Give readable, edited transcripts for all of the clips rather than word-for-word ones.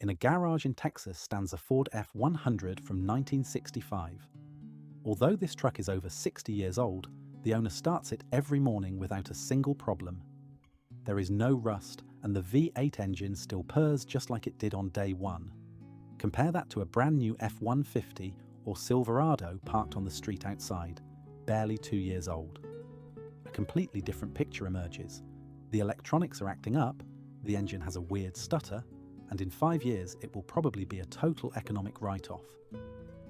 In a garage in Texas stands a Ford F-100 from 1965. Although this truck is over 60 years old, the owner starts it every morning without a single problem. There is no rust, and the V8 engine still purrs just like it did on day one. Compare that to a brand new F-150 or Silverado parked on the street outside, barely 2 years old. A completely different picture emerges. The electronics are acting up, the engine has a weird stutter, and in 5 years it will probably be a total economic write-off.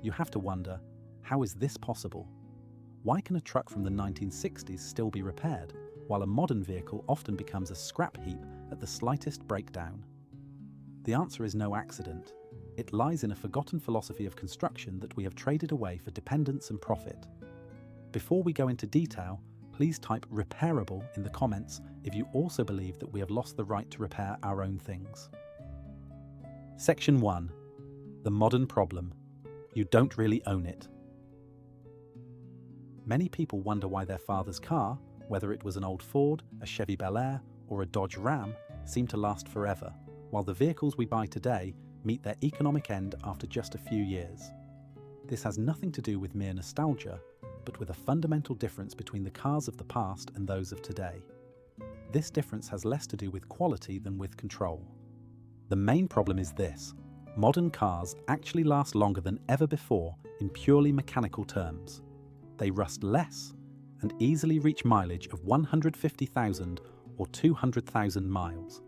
You have to wonder, how is this possible? Why can a truck from the 1960s still be repaired, while a modern vehicle often becomes a scrap heap at the slightest breakdown? The answer is no accident. It lies in a forgotten philosophy of construction that we have traded away for dependence and profit. Before we go into detail, please type repairable in the comments if you also believe that we have lost the right to repair our own things. Section 1. The modern problem. You don't really own it. Many people wonder why their father's car, whether it was an old Ford, a Chevy Bel Air, or a Dodge Ram, seem to last forever, while the vehicles we buy today meet their economic end after just a few years. This has nothing to do with mere nostalgia, but with a fundamental difference between the cars of the past and those of today. This difference has less to do with quality than with control. The main problem is this: modern cars actually last longer than ever before in purely mechanical terms. They rust less and easily reach mileage of 150,000 or 200,000 miles.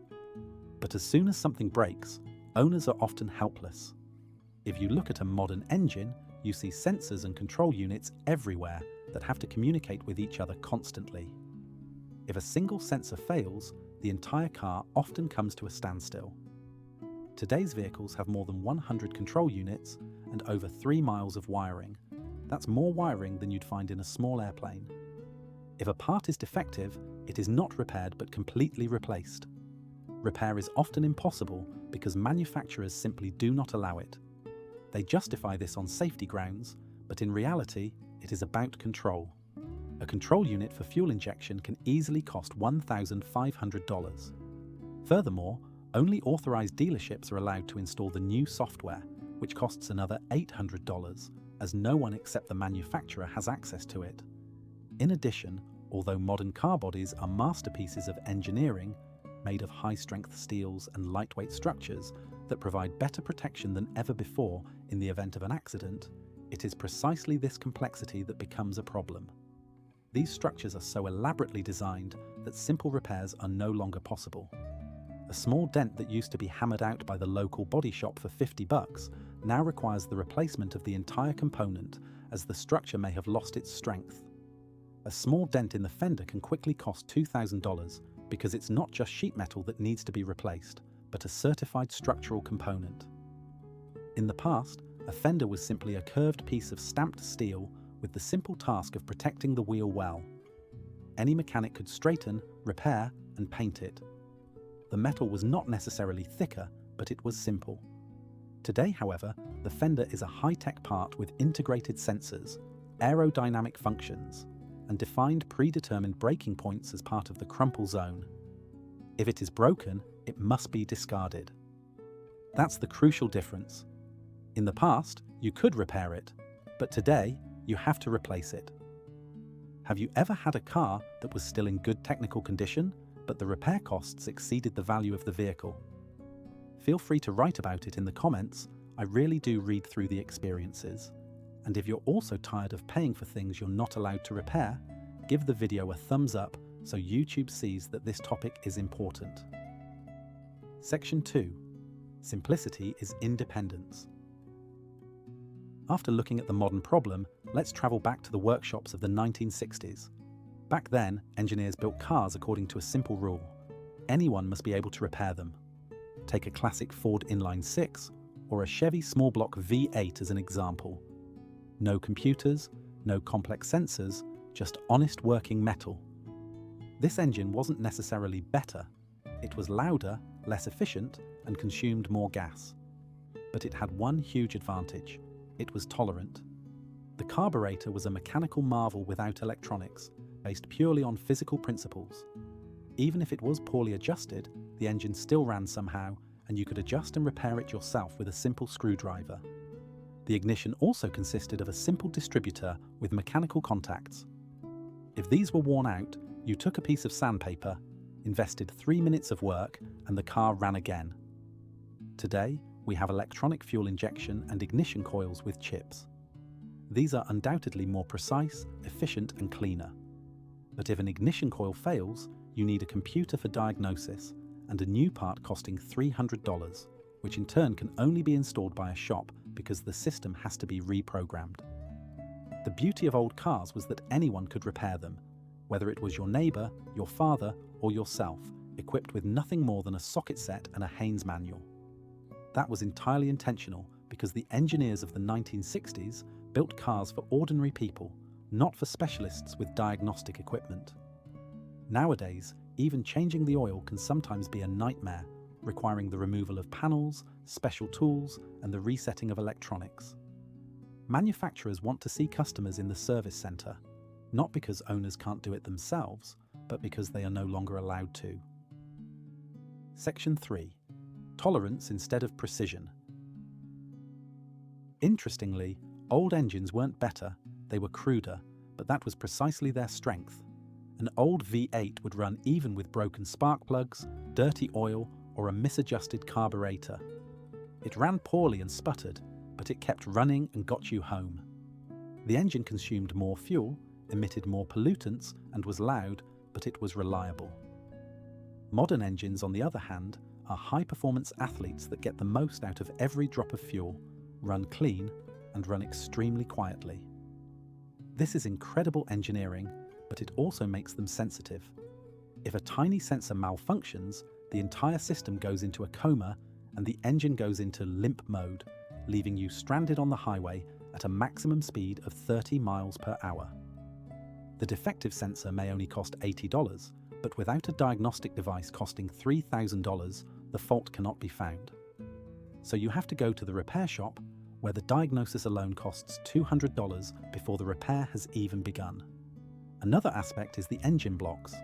But as soon as something breaks, owners are often helpless. If you look at a modern engine, you see sensors and control units everywhere that have to communicate with each other constantly. If a single sensor fails, the entire car often comes to a standstill. Today's vehicles have more than 100 control units and over 3 miles of wiring. That's more wiring than you'd find in a small airplane. If a part is defective, it is not repaired but completely replaced. Repair is often impossible because manufacturers simply do not allow it. They justify this on safety grounds, but in reality, it is about control. A control unit for fuel injection can easily cost $1,500. Furthermore, only authorized dealerships are allowed to install the new software, which costs another $800, as no one except the manufacturer has access to it. In addition, although modern car bodies are masterpieces of engineering, made of high-strength steels and lightweight structures that provide better protection than ever before in the event of an accident, it is precisely this complexity that becomes a problem. These structures are so elaborately designed that simple repairs are no longer possible. A small dent that used to be hammered out by the local body shop for $50 now requires the replacement of the entire component, as the structure may have lost its strength. A small dent in the fender can quickly cost $2,000 because it's not just sheet metal that needs to be replaced, but a certified structural component. In the past, a fender was simply a curved piece of stamped steel with the simple task of protecting the wheel well. Any mechanic could straighten, repair, and paint it. The metal was not necessarily thicker, but it was simple. Today, however, the fender is a high-tech part with integrated sensors, aerodynamic functions, and defined predetermined breaking points as part of the crumple zone. If it is broken, it must be discarded. That's the crucial difference. In the past, you could repair it, but today, you have to replace it. Have you ever had a car that was still in good technical condition, but the repair costs exceeded the value of the vehicle? Feel free to write about it in the comments. I really do read through the experiences. And if you're also tired of paying for things you're not allowed to repair, give the video a thumbs up so YouTube sees that this topic is important. Section 2. Simplicity is independence. After looking at the modern problem, let's travel back to the workshops of the 1960s. Back then, engineers built cars according to a simple rule: anyone must be able to repair them. Take a classic Ford inline-six or a Chevy small block V8 as an example. No computers, no complex sensors, just honest working metal. This engine wasn't necessarily better. It was louder, less efficient, and consumed more gas. But it had one huge advantage: it was tolerant. The carburetor was a mechanical marvel without electronics, based purely on physical principles. Even if it was poorly adjusted, the engine still ran somehow, and you could adjust and repair it yourself with a simple screwdriver. The ignition also consisted of a simple distributor with mechanical contacts. If these were worn out, you took a piece of sandpaper, invested 3 minutes of work, and the car ran again. Today, we have electronic fuel injection and ignition coils with chips. These are undoubtedly more precise, efficient, and cleaner. But if an ignition coil fails, you need a computer for diagnosis and a new part costing $300, which in turn can only be installed by a shop because the system has to be reprogrammed. The beauty of old cars was that anyone could repair them, whether it was your neighbour, your father, or yourself, equipped with nothing more than a socket set and a Haynes manual. That was entirely intentional because the engineers of the 1960s built cars for ordinary people, not for specialists with diagnostic equipment. Nowadays, even changing the oil can sometimes be a nightmare, requiring the removal of panels, special tools, and the resetting of electronics. Manufacturers want to see customers in the service centre, not because owners can't do it themselves, but because they are no longer allowed to. Section 3. Tolerance instead of precision. Interestingly, old engines weren't better, they were cruder, but that was precisely their strength. An old V8 would run even with broken spark plugs, dirty oil, or a misadjusted carburetor. It ran poorly and sputtered, but it kept running and got you home. The engine consumed more fuel, emitted more pollutants, and was loud, but it was reliable. Modern engines, on the other hand, are high-performance athletes that get the most out of every drop of fuel, run clean, and run extremely quietly. This is incredible engineering, but it also makes them sensitive. If a tiny sensor malfunctions, the entire system goes into a coma and the engine goes into limp mode, leaving you stranded on the highway at a maximum speed of 30 miles per hour. The defective sensor may only cost $80, but without a diagnostic device costing $3,000, the fault cannot be found. So you have to go to the repair shop, where the diagnosis alone costs $200 before the repair has even begun. Another aspect is the engine blocks.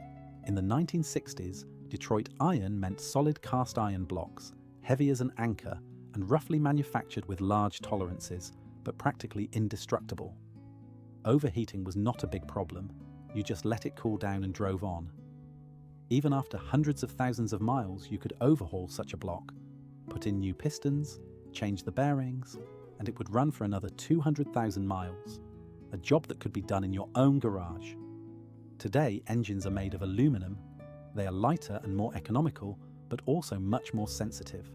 In the 1960s, Detroit iron meant solid cast iron blocks, heavy as an anchor and roughly manufactured with large tolerances, but practically indestructible. Overheating was not a big problem. You just let it cool down and drove on. Even after hundreds of thousands of miles, you could overhaul such a block, put in new pistons, change the bearings, and it would run for another 200,000 miles, a job that could be done in your own garage. Today, engines are made of aluminum. They are lighter and more economical, but also much more sensitive.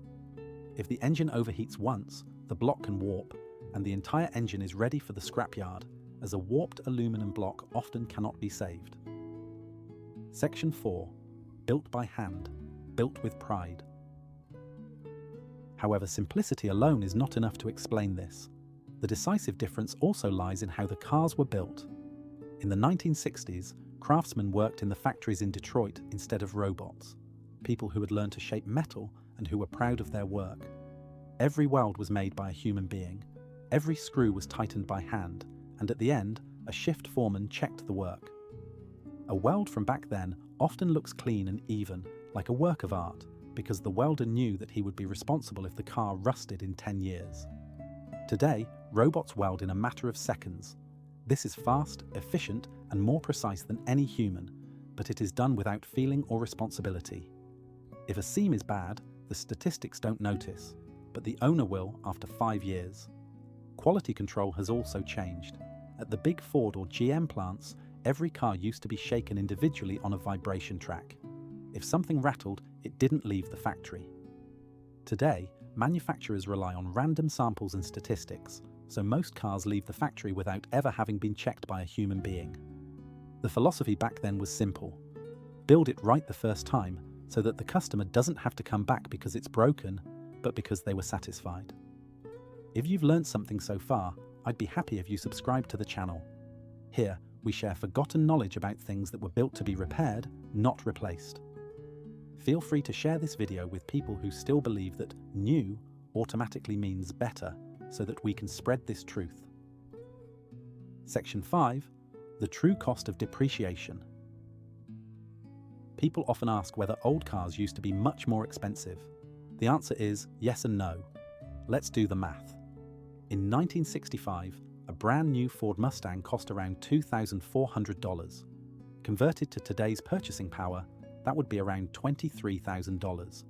If the engine overheats once, the block can warp, and the entire engine is ready for the scrapyard, as a warped aluminum block often cannot be saved. Section 4. Built by hand, built with pride. However, simplicity alone is not enough to explain this. The decisive difference also lies in how the cars were built. In the 1960s, craftsmen worked in the factories in Detroit instead of robots, people who had learned to shape metal and who were proud of their work. Every weld was made by a human being, every screw was tightened by hand, and at the end, a shift foreman checked the work. A weld from back then often looks clean and even, like a work of art, because the welder knew that he would be responsible if the car rusted in 10 years. Today, robots weld in a matter of seconds. This is fast, efficient, and more precise than any human, but it is done without feeling or responsibility. If a seam is bad, the statistics don't notice, but the owner will after 5 years. Quality control has also changed. At the big Ford or GM plants, every car used to be shaken individually on a vibration track. If something rattled, it didn't leave the factory. Today, manufacturers rely on random samples and statistics, so most cars leave the factory without ever having been checked by a human being. The philosophy back then was simple. Build it right the first time, so that the customer doesn't have to come back because it's broken, but because they were satisfied. If you've learned something so far, I'd be happy if you subscribe to the channel. Here, we share forgotten knowledge about things that were built to be repaired, not replaced. Feel free to share this video with people who still believe that new automatically means better, so that we can spread this truth. Section 5. The true cost of depreciation. People often ask whether old cars used to be much more expensive. The answer is yes and no. Let's do the math. In 1965, a brand new Ford Mustang cost around $2,400. Converted to today's purchasing power, that would be around $23,000.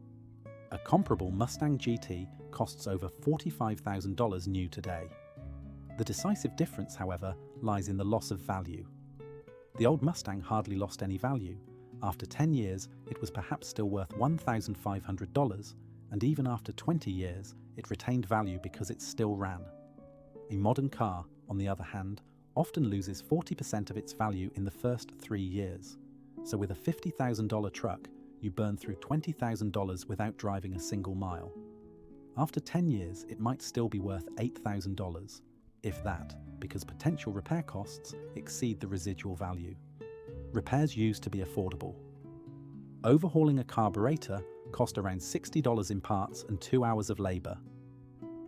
A comparable Mustang GT costs over $45,000 new today. The decisive difference, however, lies in the loss of value. The old Mustang hardly lost any value. After 10 years, it was perhaps still worth $1,500, and even after 20 years, it retained value because it still ran. A modern car, on the other hand, often loses 40% of its value in the first 3 years. So with a $50,000 truck, you burn through $20,000 without driving a single mile. After 10 years, it might still be worth $8,000, if that, because potential repair costs exceed the residual value. Repairs used to be affordable. Overhauling a carburetor cost around $60 in parts and 2 hours of labour.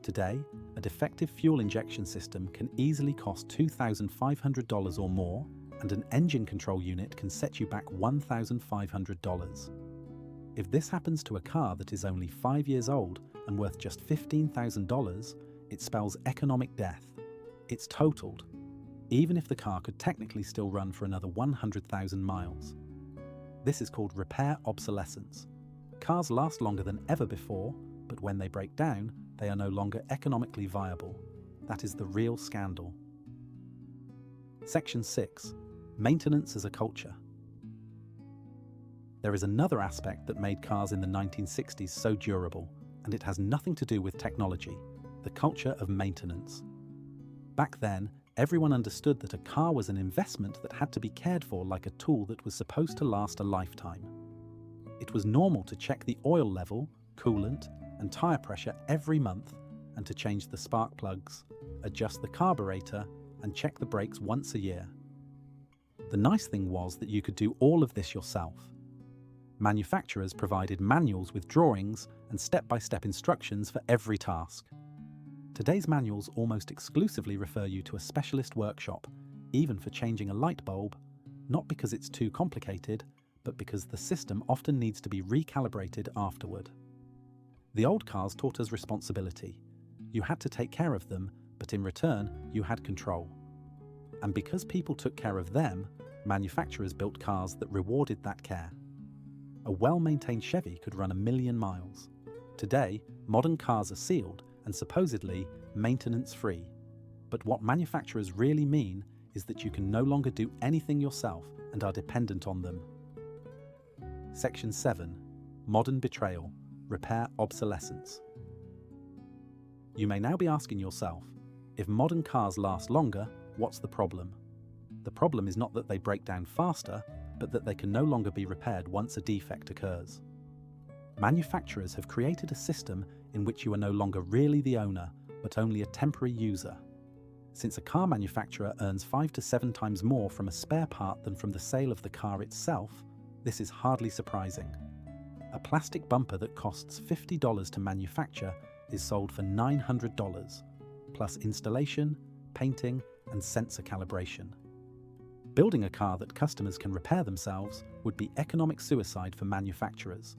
Today, a defective fuel injection system can easily cost $2,500 or more, and an engine control unit can set you back $1,500. If this happens to a car that is only 5 years old and worth just $15,000, it spells economic death. It's totaled, even if the car could technically still run for another 100,000 miles. This is called repair obsolescence. Cars last longer than ever before, but when they break down, they are no longer economically viable. That is the real scandal. Section 6. Maintenance as a culture. There is another aspect that made cars in the 1960s so durable, and it has nothing to do with technology: the culture of maintenance. Back then, everyone understood that a car was an investment that had to be cared for like a tool that was supposed to last a lifetime. It was normal to check the oil level, coolant, and tyre pressure every month, and to change the spark plugs, adjust the carburetor, and check the brakes once a year. The nice thing was that you could do all of this yourself. Manufacturers provided manuals with drawings and step-by-step instructions for every task. Today's manuals almost exclusively refer you to a specialist workshop, even for changing a light bulb, not because it's too complicated, but because the system often needs to be recalibrated afterward. The old cars taught us responsibility. You had to take care of them, but in return, you had control. And because people took care of them, manufacturers built cars that rewarded that care. A well-maintained Chevy could run 1,000,000 miles. Today, modern cars are sealed and supposedly maintenance-free. But what manufacturers really mean is that you can no longer do anything yourself and are dependent on them. Section 7. Modern betrayal. Repair obsolescence. You may now be asking yourself, if modern cars last longer, what's the problem? The problem is not that they break down faster, but that they can no longer be repaired once a defect occurs. Manufacturers have created a system in which you are no longer really the owner, but only a temporary user. Since a car manufacturer earns 5 to 7 times more from a spare part than from the sale of the car itself, this is hardly surprising. A plastic bumper that costs $50 to manufacture is sold for $900, plus installation, painting, and sensor calibration. Building a car that customers can repair themselves would be economic suicide for manufacturers,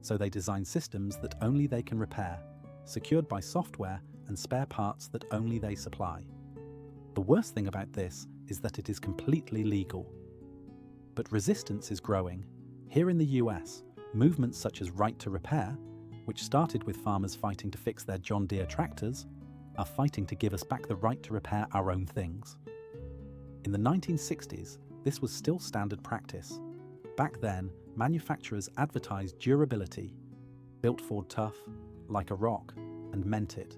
so they design systems that only they can repair, secured by software and spare parts that only they supply. The worst thing about this is that it is completely legal. But resistance is growing. Here in the US, movements such as Right to Repair, which started with farmers fighting to fix their John Deere tractors, are fighting to give us back the right to repair our own things. In the 1960s, this was still standard practice. Back then, manufacturers advertised durability, built Ford tough, like a rock, and meant it.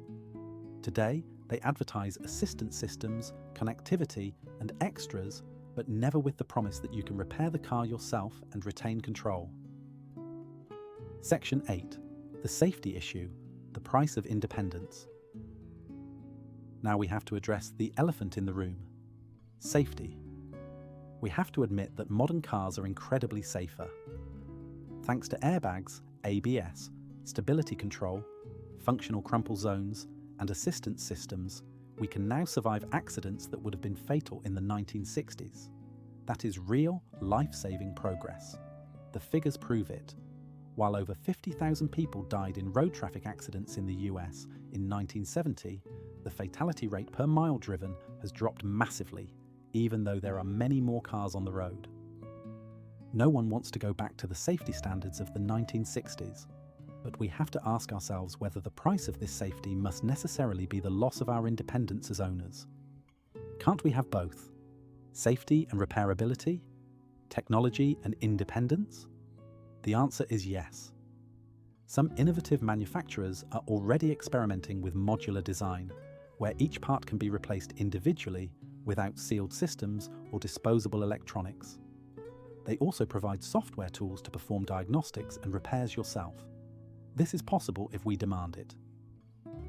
Today, they advertise assistance systems, connectivity, and extras, but never with the promise that you can repair the car yourself and retain control. Section 8. The safety issue, the price of independence. Now we have to address the elephant in the room: safety. We have to admit that modern cars are incredibly safer. Thanks to airbags, ABS, stability control, functional crumple zones, and assistance systems, we can now survive accidents that would have been fatal in the 1960s. That is real, life-saving progress. The figures prove it. While over 50,000 people died in road traffic accidents in the US in 1970, the fatality rate per mile driven has dropped massively, even though there are many more cars on the road. No one wants to go back to the safety standards of the 1960s, but we have to ask ourselves whether the price of this safety must necessarily be the loss of our independence as owners. Can't we have both? Safety and repairability? Technology and independence? The answer is yes. Some innovative manufacturers are already experimenting with modular design, where each part can be replaced individually without sealed systems or disposable electronics. They also provide software tools to perform diagnostics and repairs yourself. This is possible if we demand it.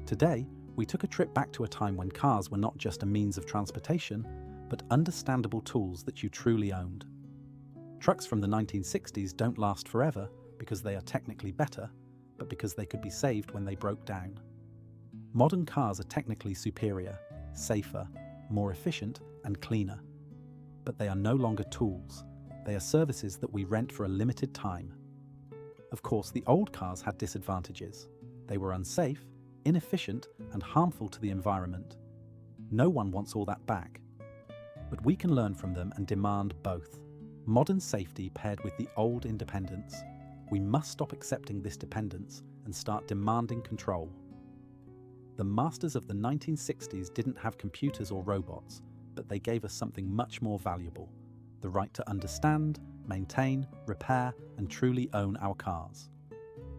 Today, we took a trip back to a time when cars were not just a means of transportation, but understandable tools that you truly owned. Trucks from the 1960s don't last forever because they are technically better, but because they could be saved when they broke down. Modern cars are technically superior, safer, more efficient, and cleaner. But they are no longer tools. They are services that we rent for a limited time. Of course, the old cars had disadvantages. They were unsafe, inefficient, and harmful to the environment. No one wants all that back. But we can learn from them and demand both. Modern safety paired with the old independence. We must stop accepting this dependence and start demanding control. The masters of the 1960s didn't have computers or robots, but they gave us something much more valuable: the right to understand, maintain, repair, and truly own our cars.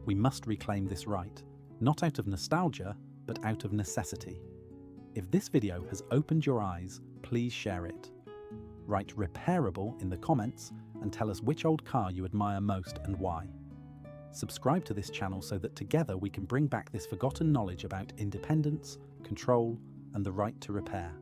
We must reclaim this right, not out of nostalgia, but out of necessity. If this video has opened your eyes, please share it. Write repairable in the comments and tell us which old car you admire most and why. Subscribe to this channel so that together we can bring back this forgotten knowledge about independence, control, and the right to repair.